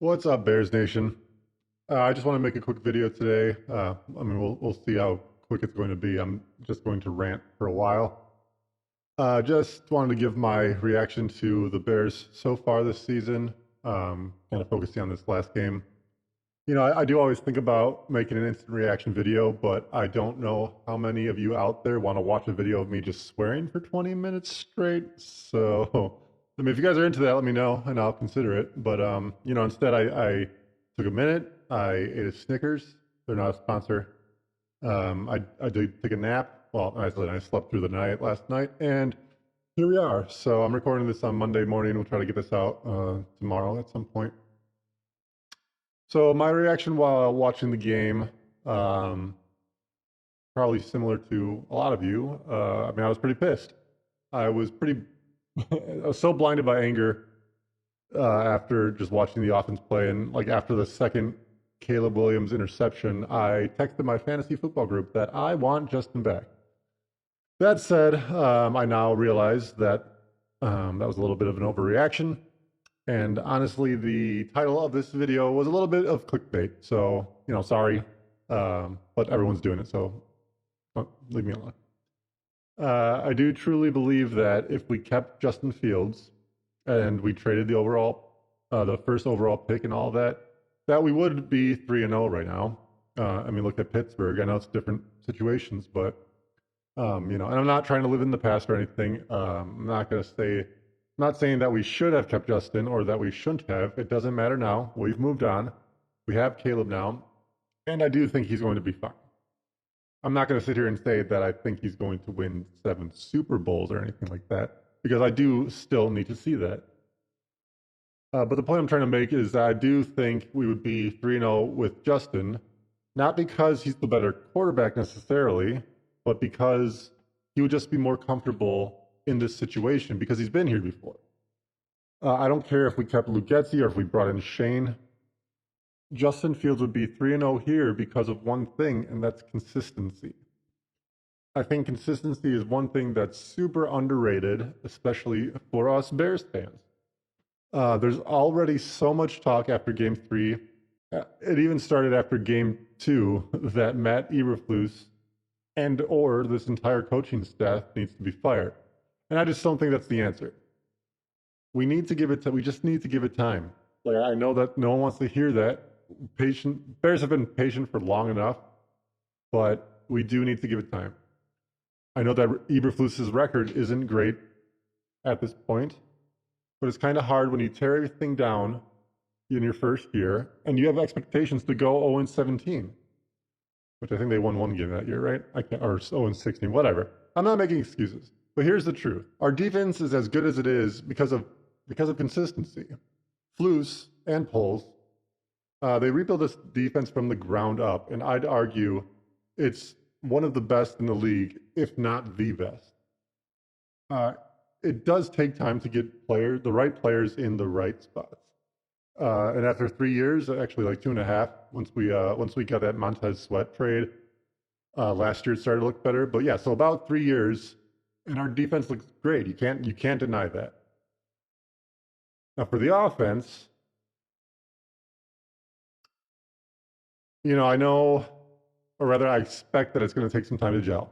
What's up, Bears Nation? I just want to make a quick video today. We'll see how quick it's going to be. I'm just going to rant for a while. Just wanted to give my reaction to the Bears so far this season. Kind of focusing on this last game. I do always think about making an instant reaction video, but I don't know how many of you out there want to watch a video of me just swearing for 20 minutes straight. So, if you guys are into that, let me know and I'll consider it. But, instead I took a minute. I ate a Snickers. They're not a sponsor. I did take a nap. Well, I slept through the night last night, and here we are. So I'm recording this on Monday morning. We'll try to get this out tomorrow at some point. So my reaction while watching the game, um, probably similar to a lot of you. I was pretty pissed. I was pretty, I was so blinded by anger after just watching the offense play, and like after the second Caleb Williams interception, I texted my fantasy football group that I want Justin back. That said, I now realize that that was a little bit of an overreaction. And honestly, the title of this video was a little bit of clickbait. So, sorry. But everyone's doing it, so leave me alone. I do truly believe that if we kept Justin Fields and we traded the first overall pick and all that we would be 3-0 right now. Look at Pittsburgh. I know it's different situations, but, and I'm not trying to live in the past or anything. I'm not saying that we should have kept Justin or that we shouldn't have. It doesn't matter now. We've moved on. We have Caleb now, and I do think he's going to be fine. I'm not going to sit here and say that I think he's going to win 7 Super Bowls or anything like that, because I do still need to see that. But the point I'm trying to make is that I do think we would be 3-0 with Justin, not because he's the better quarterback necessarily, but because he would just be more comfortable in this situation because he's been here before. I don't care if we kept Luke Getsy or if we brought in Shane. Justin Fields would be 3-0 here because of one thing, and that's consistency. I think consistency is one thing that's super underrated, especially for us Bears fans. There's already so much talk after Game 3. It even started after Game 2 that Matt Eberflus or this entire coaching staff needs to be fired. And I just don't think that's the answer. We just need to give it time. Like, I know that no one wants to hear that. Bears have been patient for long enough, but we do need to give it time. I know that Eberflus's record isn't great at this point, but it's kind of hard when you tear everything down in your first year and you have expectations to go 0-17, which I think they won one game that year, right? Or 0-16, whatever. I'm not making excuses, but here's the truth. Our defense is as good as it is because of consistency. Flus and Poles, they rebuilt this defense from the ground up, and I'd argue it's one of the best in the league, if not the best. It does take time to get the right players in the right spots. And after 3 years, actually like 2.5, once we got that Montez Sweat trade, last year it started to look better. But yeah, so about 3 years, and our defense looks great. You can't deny that. Now for the offense, I know, or rather I expect that it's going to take some time to gel.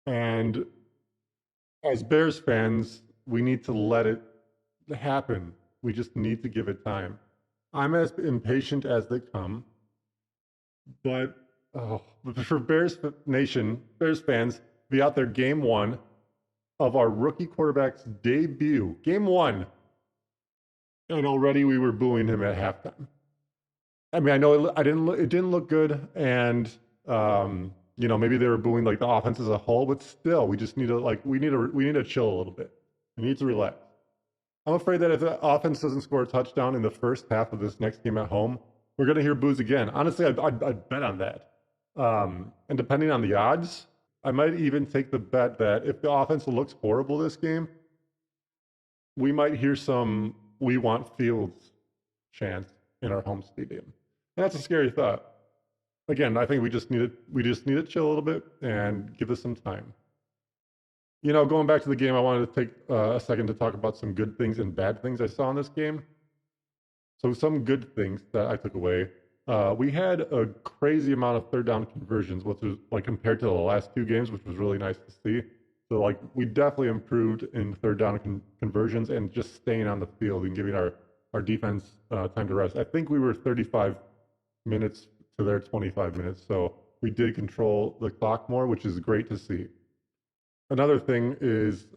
And as Bears fans, we need to let it happen. We just need to give it time. I'm as impatient as they come, but for Bears Nation, Bears fans, be out there Game 1 of our rookie quarterback's debut. Game 1. And already we were booing him at halftime. I know it didn't look good, and maybe they were booing like the offense as a whole, but still, we just need to chill a little bit. We need to relax. I'm afraid that if the offense doesn't score a touchdown in the first half of this next game at home, we're going to hear boos again. Honestly, I'd bet on that. And depending on the odds, I might even take the bet that if the offense looks horrible this game, we might hear some "We want Fields" chants in our home stadium. And that's a scary thought. Again, I think we just need to chill a little bit and give us some time. Going back to the game, I wanted to take a second to talk about some good things and bad things I saw in this game. So some good things that I took away. We had a crazy amount of third down conversions, which was like compared to the last two games, which was really nice to see. So like we definitely improved in third down conversions and just staying on the field and giving our defense time to rest. I think we were 35 minutes to their 25 minutes, so we did control the clock more, which is great to see. Another thing is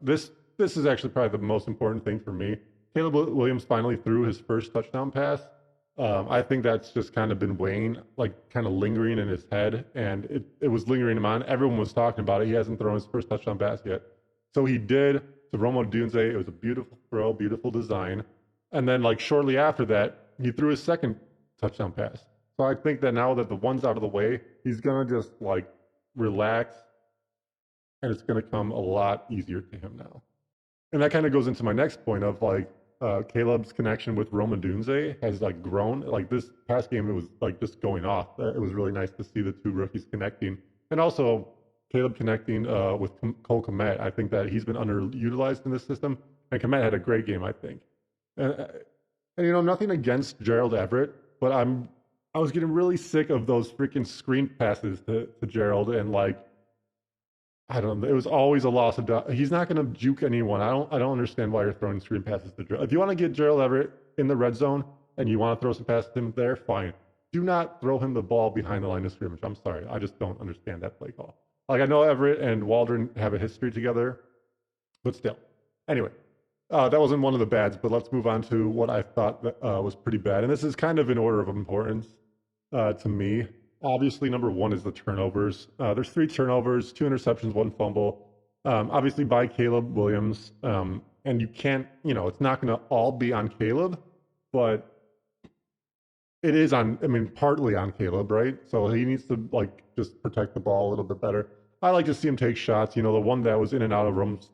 this is actually probably the most important thing for me. Caleb Williams finally threw his first touchdown pass. I think that's just kind of been weighing, like kind of lingering in his head, and it was lingering him on. Everyone was talking about it. He hasn't thrown his first touchdown pass yet. So he did to Rome Odunze. It was a beautiful throw, beautiful design. And then like shortly after that, he threw his second touchdown pass. So I think that now that the one's out of the way, he's going to just like relax, and it's going to come a lot easier to him now. And that kind of goes into my next point of like Caleb's connection with Rome Odunze has like grown. Like this past game, it was like just going off. It was really nice to see the two rookies connecting, and also Caleb connecting with Cole Kmet. I think that he's been underutilized in this system, and Kmet had a great game, I think. And you know, nothing against Gerald Everett, but I was getting really sick of those freaking screen passes to Gerald, and like I don't know. It was always a loss of. He's not going to juke anyone. I don't understand why you're throwing screen passes to Gerald. If you want to get Gerald Everett in the red zone and you want to throw some passes to him there, fine. Do not throw him the ball behind the line of scrimmage. I'm sorry. I just don't understand that play call. Like I know Everett and Waldron have a history together, but still. Anyway, that wasn't one of the bads. But let's move on to what I thought that, was pretty bad, and this is kind of in order of importance to me. Obviously, number one is the turnovers. There's 3 turnovers, 2 interceptions, 1 fumble. Obviously, by Caleb Williams. And you can't, you know, it's not going to all be on Caleb, but it is on, I mean, partly on Caleb, right? So he needs to, like, just protect the ball a little bit better. I like to see him take shots. You know, the one that was in and out of Rome's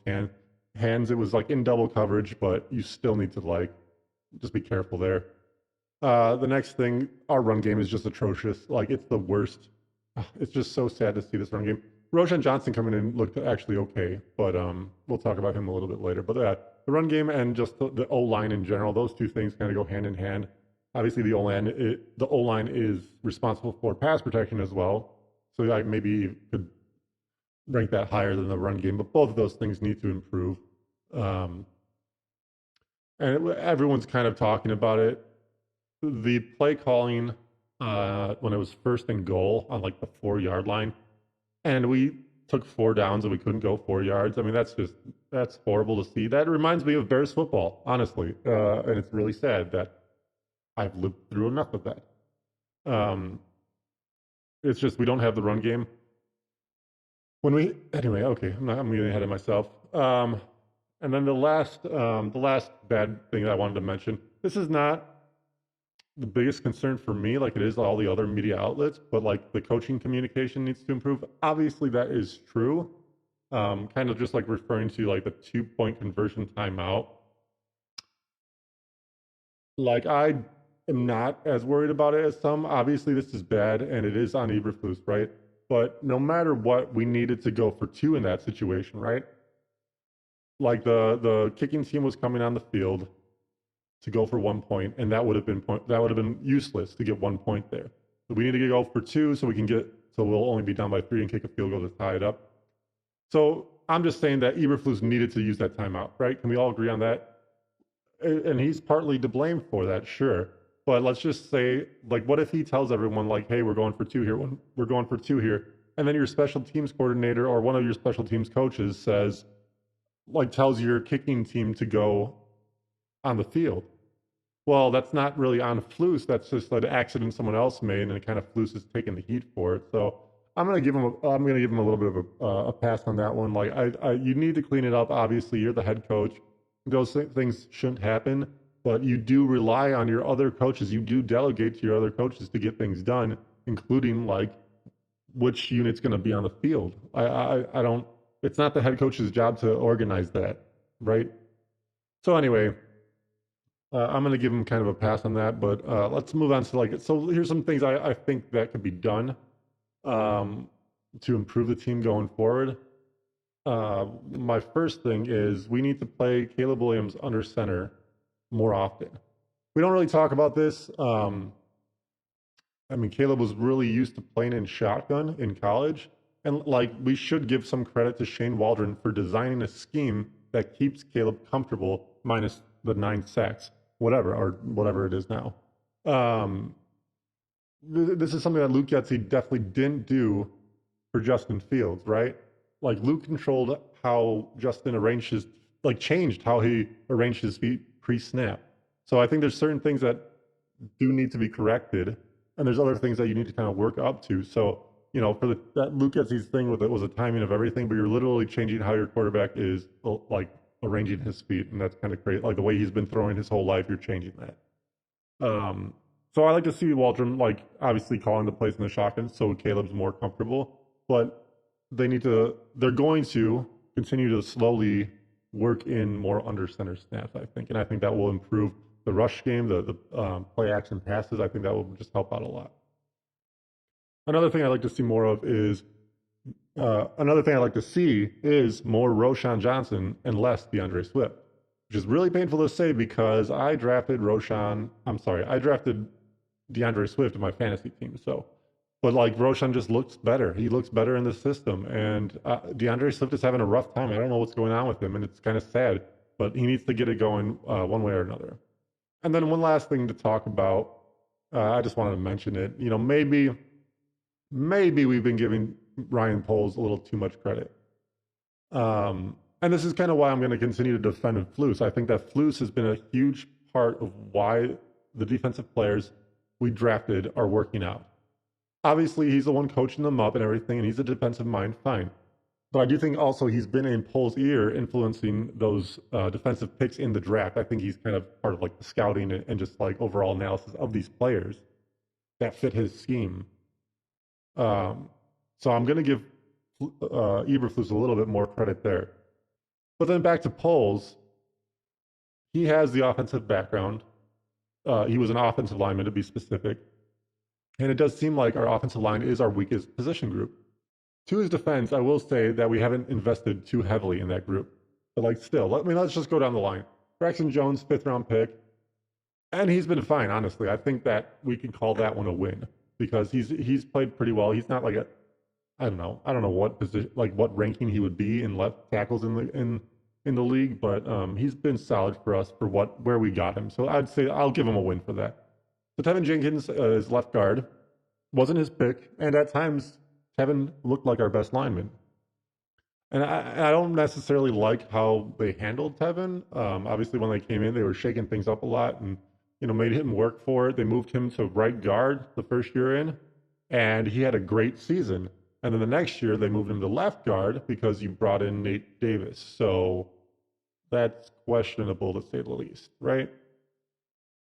hands, it was, like, in double coverage, but you still need to, like, just be careful there. The next thing, our run game is just atrocious. Like, it's the worst. It's just so sad to see this run game. Roshan Johnson coming in looked actually okay, but we'll talk about him a little bit later. But the run game and just the O-line in general, those two things kind of go hand in hand. Obviously, the O-line is responsible for pass protection as well. So like maybe you could rank that higher than the run game, but both of those things need to improve. And everyone's kind of talking about it. The play calling when it was first and goal on like the 4-yard line, and we took 4 downs and we couldn't go 4 yards. I mean, that's horrible to see. That reminds me of Bears football, honestly, and it's really sad that I've lived through enough of that. It's just we don't have the run game. Anyway, okay, I'm getting ahead of myself. And then the last bad thing that I wanted to mention. This is not the biggest concern for me, like it is all the other media outlets, but like the coaching communication needs to improve. Obviously, that is true. Kind of just like referring to like the 2-point conversion timeout. Like I am not as worried about it as some. Obviously, this is bad, and it is on Eberflus, right? But no matter what, we needed to go for 2 in that situation, right? Like the kicking team was coming on the field to go for 1 point, and that would have been useless to get 1 point there. So we need to go for 2 so we'll only be down by 3 and kick a field goal to tie it up. So I'm just saying that Eberflus needed to use that timeout, right? Can we all agree on that? And he's partly to blame for that, sure. But let's just say, like, what if he tells everyone, like, hey, we're going for 2 here, we're going for 2 here, and then your special teams coordinator or one of your special teams coaches says, like, tells your kicking team to go on the field. Well, that's not really on Flus. That's just an accident someone else made, and kind of Flus is taking the heat for it. So I'm gonna give him a little bit of a pass on that one. Like you need to clean it up. Obviously, you're the head coach. Those things shouldn't happen, but you do rely on your other coaches. You do delegate to your other coaches to get things done, including like which unit's going to be on the field. I don't. It's not the head coach's job to organize that, right? So anyway. I'm going to give him kind of a pass on that, but let's move on to so here's some things I think that could be done to improve the team going forward. My first thing is we need to play Caleb Williams under center more often. We don't really talk about this. I mean, Caleb was really used to playing in shotgun in college. And like, we should give some credit to Shane Waldron for designing a scheme that keeps Caleb comfortable, minus the 9 sacks, whatever, or whatever it is now. Um, this is something that Luke Getsy definitely didn't do for Justin Fields, right? Like, Luke controlled how Justin arranged his, like, changed how he arranged his feet pre-snap. So I think there's certain things that do need to be corrected, and there's other things that you need to kind of work up to. So, for that Luke Getsy's thing with it was a timing of everything, but you're literally changing how your quarterback is like arranging his feet, and that's kind of crazy. Like the way he's been throwing his whole life, you're changing that. Um, so I like to see Waldron like obviously calling the plays in the shotgun, so Caleb's more comfortable. But they're going to continue to slowly work in more under center snaps, I think, and I think that will improve the rush game, the play action passes. I think that will just help out a lot. Another thing I like to see more of is another thing I like to see is more Roshan Johnson and less DeAndre Swift, which is really painful to say because I drafted DeAndre Swift in my fantasy team. So, but like Roshan just looks better. He looks better in the system, and DeAndre Swift is having a rough time. I don't know what's going on with him, and it's kind of sad. But he needs to get it going one way or another. And then one last thing to talk about. I just wanted to mention it. Maybe we've been giving Ryan Poles a little too much credit. And this is kind of why I'm going to continue to defend Flus. I think that Flus has been a huge part of why the defensive players we drafted are working out. Obviously, he's the one coaching them up and everything, and he's a defensive mind, fine. But I do think also he's been in Poles' ear influencing those defensive picks in the draft. I think he's kind of part of like the scouting and just like overall analysis of these players that fit his scheme. So I'm going to give Eberflus a little bit more credit there. But then back to Poles, he has the offensive background. He was an offensive lineman, to be specific. And it does seem like our offensive line is our weakest position group. To his defense, I will say that we haven't invested too heavily in that group. But like still, let's just go down the line. Braxton Jones, 5th-round pick. And he's been fine, honestly. I think that we can call that one a win because he's played pretty well. He's not like I don't know what position, like what ranking he would be in left tackles in the league, but he's been solid for us for where we got him. So I'd say I'll give him a win for that. So Tevin Jenkins is left guard, wasn't his pick, and at times Tevin looked like our best lineman. And I don't necessarily like how they handled Tevin. Obviously, when they came in, they were shaking things up a lot and made him work for it. They moved him to right guard the first year in, and he had a great season. And then the next year, they moved him to left guard because you brought in Nate Davis. So that's questionable to say the least, right?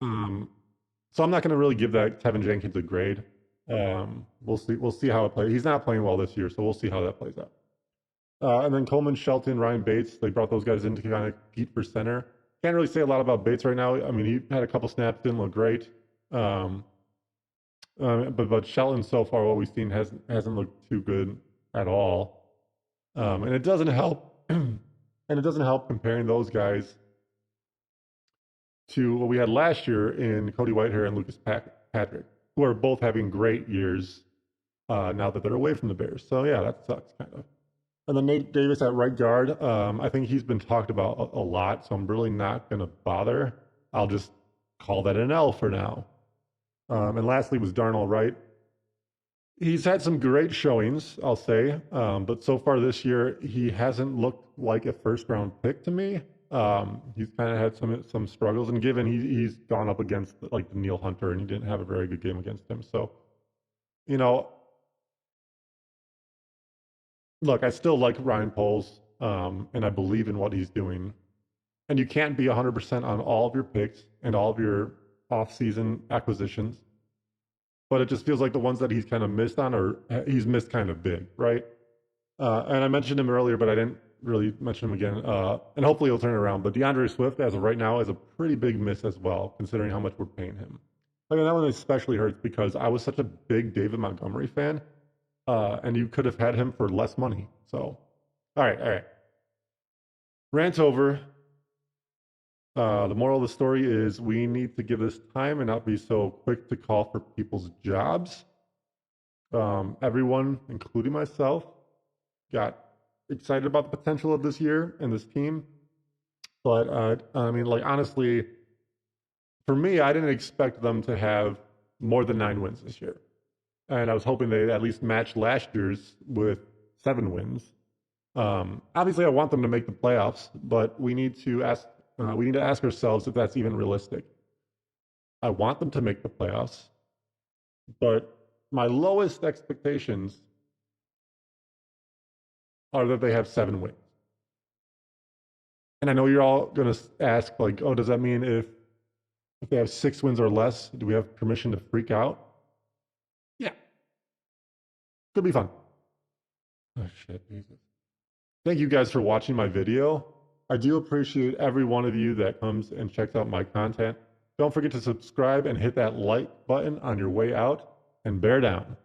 So I'm not going to really give that Tevin Jenkins a grade. We'll see. We'll see how it plays. He's not playing well this year, so we'll see how that plays out. And then Coleman, Shelton, Ryan Bates, they brought those guys in to kind of compete for center. Can't really say a lot about Bates right now. I mean, he had a couple snaps, didn't look great. But Shelton so far, what we've seen hasn't looked too good at all. And it doesn't help. And it doesn't help comparing those guys to what we had last year in Cody Whitehair and Lucas Patrick, who are both having great years now that they're away from the Bears. So yeah, that sucks kind of. And then Nate Davis at right guard. I think he's been talked about a lot, so I'm really not going to bother. I'll just call that an L for now. And lastly was Darnell Wright. He's had some great showings, I'll say, but so far this year he hasn't looked like a first-round pick to me. He's kind of had some struggles, and given he's gone up against like the Neil Hunter, and he didn't have a very good game against him. So, look, I still like Ryan Poles, and I believe in what he's doing. And you can't be 100% on all of your picks and all of your off-season acquisitions. But it just feels like the ones that he's kind of missed on, or he's missed kind of big, right? And I mentioned him earlier, but I didn't really mention him again. And hopefully he'll turn it around. But DeAndre Swift, as of right now, is a pretty big miss as well, considering how much we're paying him. I mean, that one especially hurts because I was such a big David Montgomery fan, and you could have had him for less money. So, all right. Rant over. The moral of the story is we need to give this time and not be so quick to call for people's jobs. Everyone, including myself, got excited about the potential of this year and this team. But I mean, like, honestly, for me, I didn't expect them to have more than 9 wins this year. And I was hoping they at least match last year's with 7 wins. Obviously, I want them to make the playoffs, but we need to ask ourselves if that's even realistic. I want them to make the playoffs, but my lowest expectations are that they have 7 wins. And I know you're all going to ask, like, oh, does that mean if they have 6 wins or less, do we have permission to freak out? Yeah. Could be fun. Oh, shit, Jesus. Thank you guys for watching my video. I do appreciate every one of you that comes and checks out my content. Don't forget to subscribe and hit that like button on your way out, and bear down.